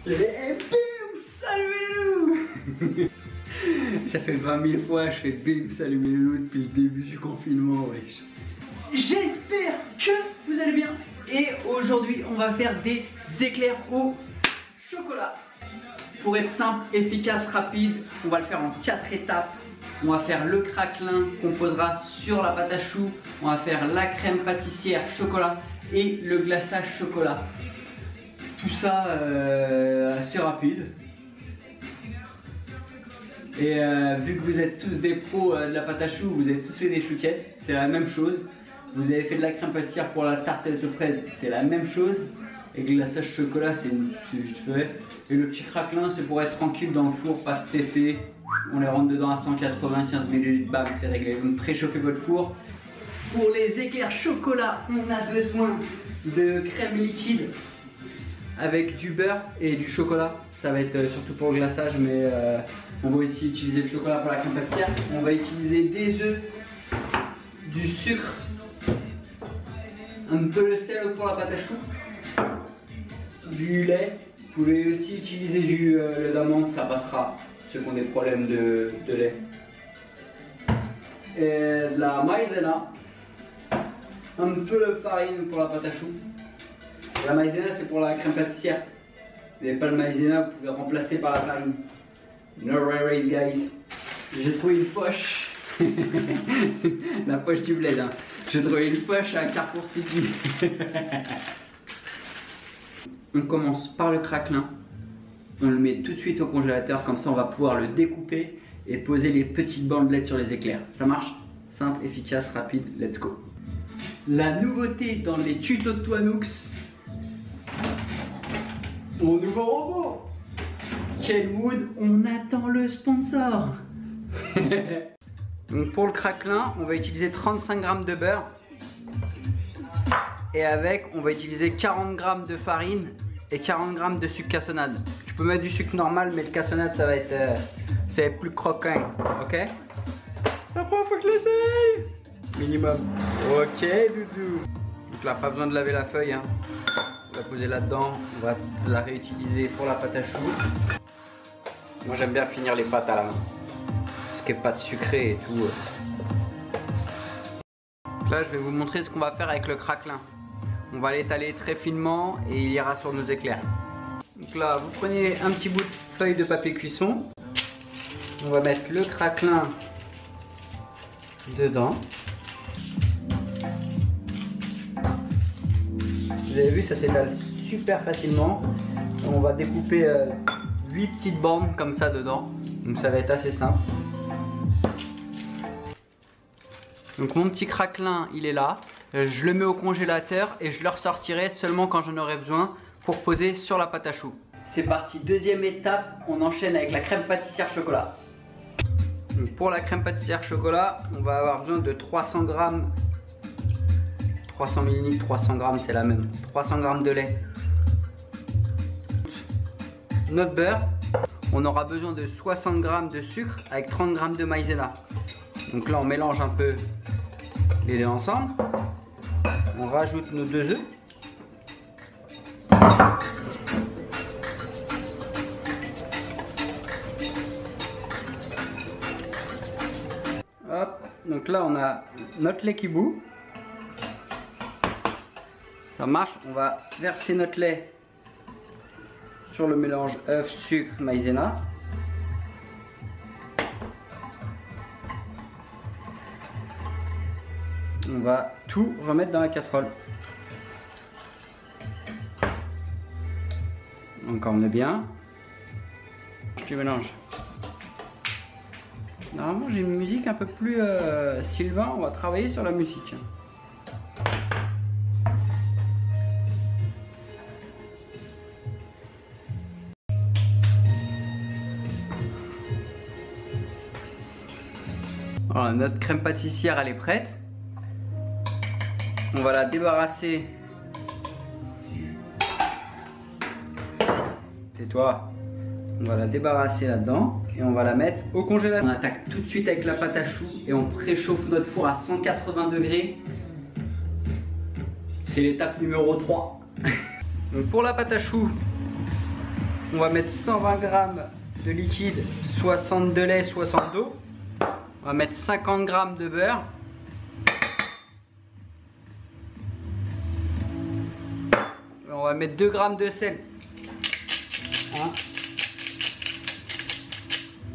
Et bim, salut les loups. Ça fait 20 000 fois je fais bim, salut les loups depuis le début du confinement, wesh. J'espère que vous allez bien. Et aujourd'hui on va faire des éclairs au chocolat. Pour être simple, efficace, rapide, on va le faire en 4 étapes. On va faire le craquelin qu'on posera sur la pâte à choux. On va faire la crème pâtissière chocolat et le glaçage chocolat. Tout ça assez rapide. Et vu que vous êtes tous des pros de la pâte à choux, vous avez tous fait des chouquettes, c'est la même chose. Vous avez fait de la crème pâtissière pour la tartelette aux fraises, c'est la même chose. Et le glaçage chocolat, c'est vite fait. Et le petit craquelin, c'est pour être tranquille dans le four, pas stressé. On les rentre dedans à 195 ml, bam, c'est réglé. Donc préchauffez votre four. Pour les éclairs chocolat, on a besoin de crème liquide avec du beurre et du chocolat. Ça va être surtout pour le glaçage, mais on va aussi utiliser le chocolat pour la crème pâtissière. On va utiliser des œufs, du sucre, un peu de sel pour la pâte à choux, du lait. Vous pouvez aussi utiliser du lait d'amande, ça passera, ceux qui ont des problèmes de lait. Et de la maïzena, un peu de farine pour la pâte à choux. La maïzena, c'est pour la crème pâtissière. Vous n'avez pas de maïzena, vous pouvez remplacer par la farine. No worries, guys. J'ai trouvé une poche. La poche du bled. Hein. J'ai trouvé une poche à Carrefour City. On commence par le craquelin. On le met tout de suite au congélateur, comme ça on va pouvoir le découper et poser les petites bandelettes sur les éclairs. Ça marche? Simple, efficace, rapide, let's go. La nouveauté dans les tutos de Toinox, mon nouveau robot. Kenwood, on attend le sponsor. Donc pour le craquelin, on va utiliser 35 g de beurre. Et avec, on va utiliser 40 g de farine et 40 g de sucre cassonade. Tu peux mettre du sucre normal, mais le cassonade, ça va être plus croquant. Ok? Ça prend, faut que je l'essaye. Minimum. Ok, doudou. Donc là, pas besoin de laver la feuille. Hein. On va poser là-dedans. On va la réutiliser pour la pâte à choux. Moi, j'aime bien finir les pâtes à la main. Parce qu'il n'y a pas de sucré et tout. Donc là, je vais vous montrer ce qu'on va faire avec le craquelin. On va l'étaler très finement et il ira sur nos éclairs. Donc là, vous prenez un petit bout de feuille de papier cuisson. On va mettre le craquelin dedans. Vous avez vu, ça s'étale super facilement. On va découper 8 petites bandes comme ça dedans. Donc ça va être assez simple. Donc mon petit craquelin, il est là. Je le mets au congélateur et je le ressortirai seulement quand j'en aurai besoin pour poser sur la pâte à choux. C'est parti, deuxième étape, on enchaîne avec la crème pâtissière chocolat. Donc pour la crème pâtissière chocolat, on va avoir besoin de 300 g, 300 ml, 300 g, c'est la même. 300 g de lait. Notre beurre, on aura besoin de 60 g de sucre avec 30 g de maïzena. Donc là, on mélange un peu les deux ensemble. On rajoute nos 2 œufs. Hop, donc là on a notre lait qui bout. Ça marche, on va verser notre lait sur le mélange œuf, sucre, maïzena. On va tout remettre dans la casserole. On corne bien. Tu mélanges. Normalement j'ai une musique un peu plus Sylvain, on va travailler sur la musique. Voilà, notre crème pâtissière elle est prête. On va la débarrasser. Tais-toi. On va la débarrasser là-dedans et on va la mettre au congélateur. On attaque tout de suite avec la pâte à choux et on préchauffe notre four à 180 degrés. C'est l'étape numéro 3. Donc pour la pâte à choux, on va mettre 120 g de liquide, 60 de lait, 60 d'eau. On va mettre 50 g de beurre. On va mettre 2 g de sel.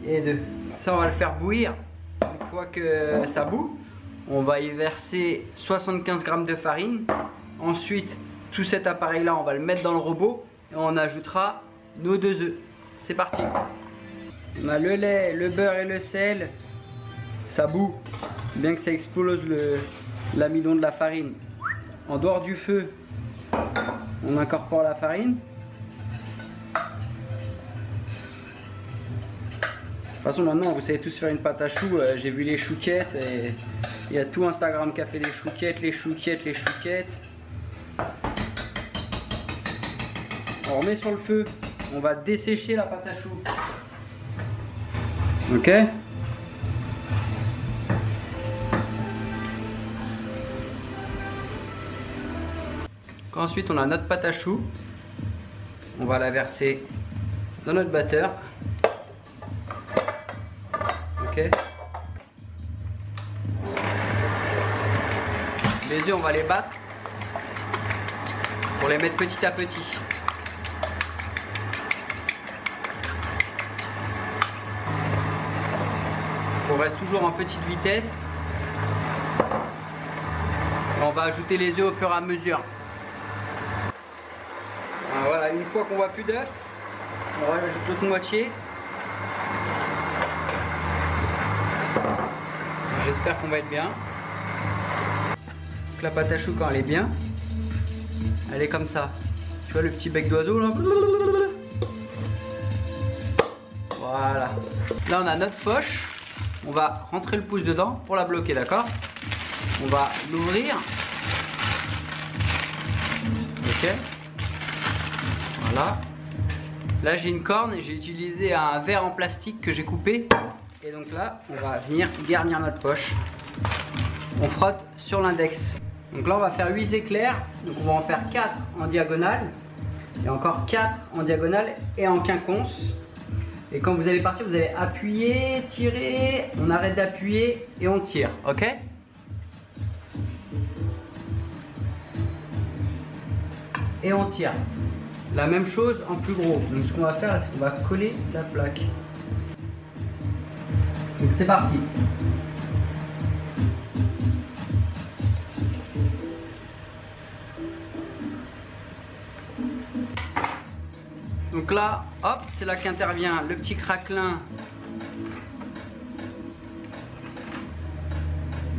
1 et 2. Ça, on va le faire bouillir. Une fois que ça bout, on va y verser 75 g de farine. Ensuite, tout cet appareil-là, on va le mettre dans le robot et on ajoutera nos 2 œufs. C'est parti. On a le lait, le beurre et le sel. Ça bout, bien que ça explose l'amidon de la farine. En dehors du feu, on incorpore la farine. De toute façon, maintenant, vous savez tous faire une pâte à choux. J'ai vu les chouquettes et il y a tout Instagram qui a fait les chouquettes, les chouquettes, les chouquettes. On remet sur le feu. On va dessécher la pâte à choux. Ok. Ensuite, on a notre pâte à choux. On va la verser dans notre batteur. Ok. Les œufs, on va les battre pour les mettre petit à petit. On reste toujours en petite vitesse. Et on va ajouter les œufs au fur et à mesure. Voilà, une fois qu'on voit plus d'œufs, on rajoute l'autre moitié. J'espère qu'on va être bien. Donc la pâte à choux, quand elle est bien, elle est comme ça. Tu vois le petit bec d'oiseau là? Voilà. Là on a notre poche. On va rentrer le pouce dedans pour la bloquer, d'accord? On va l'ouvrir. Ok. Voilà. Là j'ai une corne et j'ai utilisé un verre en plastique que j'ai coupé. Et donc là, on va venir garnir notre poche. On frotte sur l'index. Donc là, on va faire 8 éclairs. Donc on va en faire 4 en diagonale. Et encore 4 en diagonale et en quinconce. Et quand vous allez partir, vous allez appuyer, tirer. On arrête d'appuyer et on tire. Ok? Et on tire. La même chose en plus gros. Donc ce qu'on va faire, c'est qu'on va coller la plaque. Donc c'est parti. Donc là, hop, c'est là qu'intervient le petit craquelin.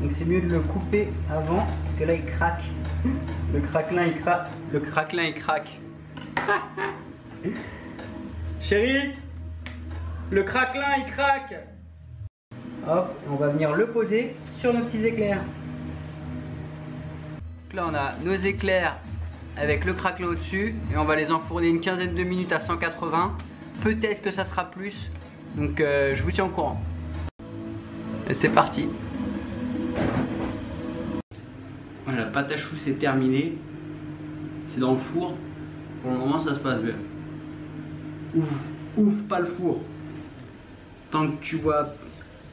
Donc c'est mieux de le couper avant, parce que là il craque. Le craquelin il craque. Le craquelin il craque. Chérie, le craquelin il craque. Hop, on va venir le poser sur nos petits éclairs. Donc là on a nos éclairs avec le craquelin au-dessus et on va les enfourner une quinzaine de minutes à 180. Peut-être que ça sera plus. Donc je vous tiens au courant. Et c'est parti. Voilà, la pâte à choux c'est terminé. C'est dans le four. Pour le moment ça se passe bien. Ouvre pas le four. Tant que tu vois,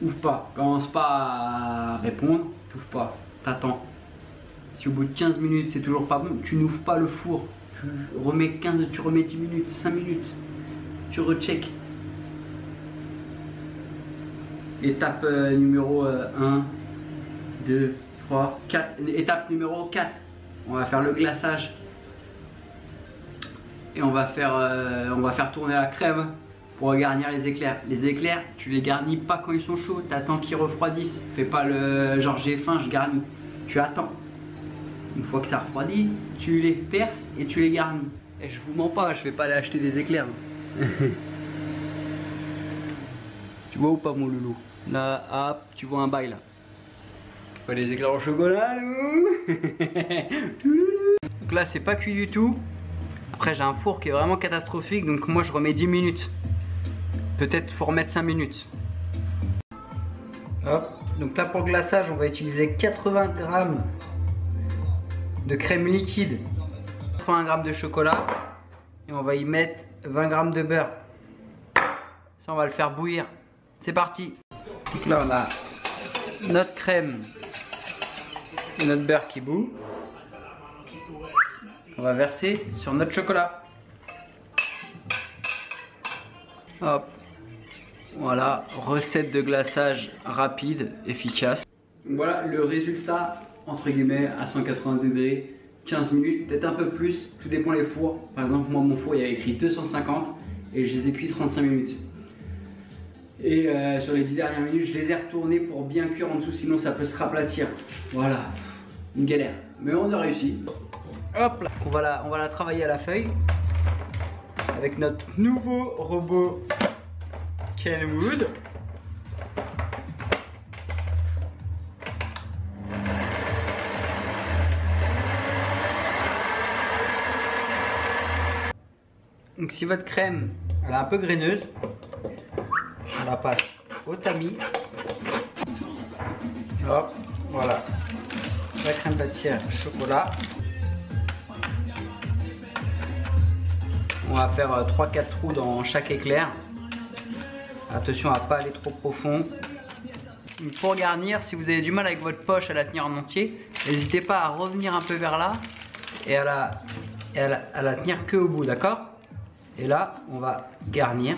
ouvre pas. Commence pas à répondre. T'ouvres pas. T'attends. Si au bout de 15 minutes c'est toujours pas bon, tu n'ouvres pas le four. Tu remets 10 minutes, 5 minutes. Tu recheck. Étape numéro 1, 2, 3, 4. Étape numéro 4. On va faire le glaçage. Et on va faire tourner la crème pour garnir les éclairs. Les éclairs, tu les garnis pas quand ils sont chauds. T'attends qu'ils refroidissent. Fais pas le genre j'ai faim, je garnis. Tu attends. Une fois que ça refroidit, tu les perces et tu les garnis. Et je vous mens pas, je vais pas aller acheter des éclairs. Tu vois ou pas mon loulou? Là, hop, tu vois un bail là. Pas des éclairs au chocolat. Donc là, c'est pas cuit du tout. Après, j'ai un four qui est vraiment catastrophique, donc moi je remets 10 minutes. Peut-être faut remettre 5 minutes. Hop. Donc là, pour le glaçage, on va utiliser 80 g de crème liquide, 80 g de chocolat et on va y mettre 20 g de beurre. Ça, on va le faire bouillir. C'est parti. Donc là, on a notre crème et notre beurre qui bout. On va verser sur notre chocolat. Hop. Voilà, recette de glaçage rapide, efficace. Voilà le résultat, entre guillemets, à 180 degrés, 15 minutes, peut-être un peu plus, tout dépend les fours. Par exemple, moi, mon four, il y a écrit 250 et je les ai cuits 35 minutes. Et sur les 10 dernières minutes, je les ai retournés pour bien cuire en dessous, sinon ça peut se raplatir. Voilà, une galère. Mais on a réussi. Hop là, on va la travailler à la feuille avec notre nouveau robot Kenwood. Donc si votre crème elle est un peu graineuse, on la passe au tamis. Hop, voilà. La crème pâtissière chocolat. On va faire 3-4 trous dans chaque éclair. Attention à ne pas aller trop profond. Pour garnir, si vous avez du mal avec votre poche à la tenir en entier, n'hésitez pas à revenir un peu vers là et à la tenir que au bout, d'accord? Et là, on va garnir.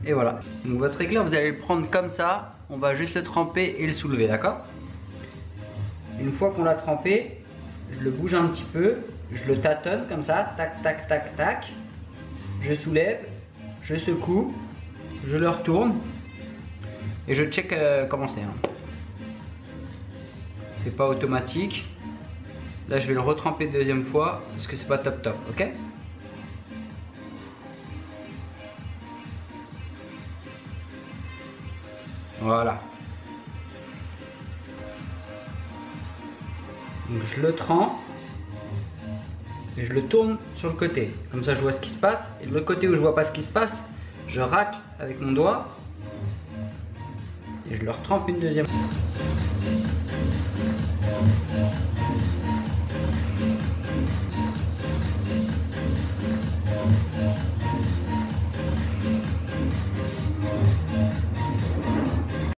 Et voilà. Donc votre éclair, vous allez le prendre comme ça. On va juste le tremper et le soulever, d'accord? Une fois qu'on l'a trempé, je le bouge un petit peu. Je le tâtonne comme ça. Tac, tac, tac, tac. Je soulève. Je secoue. Je le retourne. Et je check comment c'est. Hein. C'est pas automatique. Là, je vais le retremper deuxième fois parce que c'est pas top top, ok? Voilà. Donc je le trempe et je le tourne sur le côté. Comme ça, je vois ce qui se passe. Et de l'autre côté où je vois pas ce qui se passe, je racle avec mon doigt et je le retrempe une deuxième fois.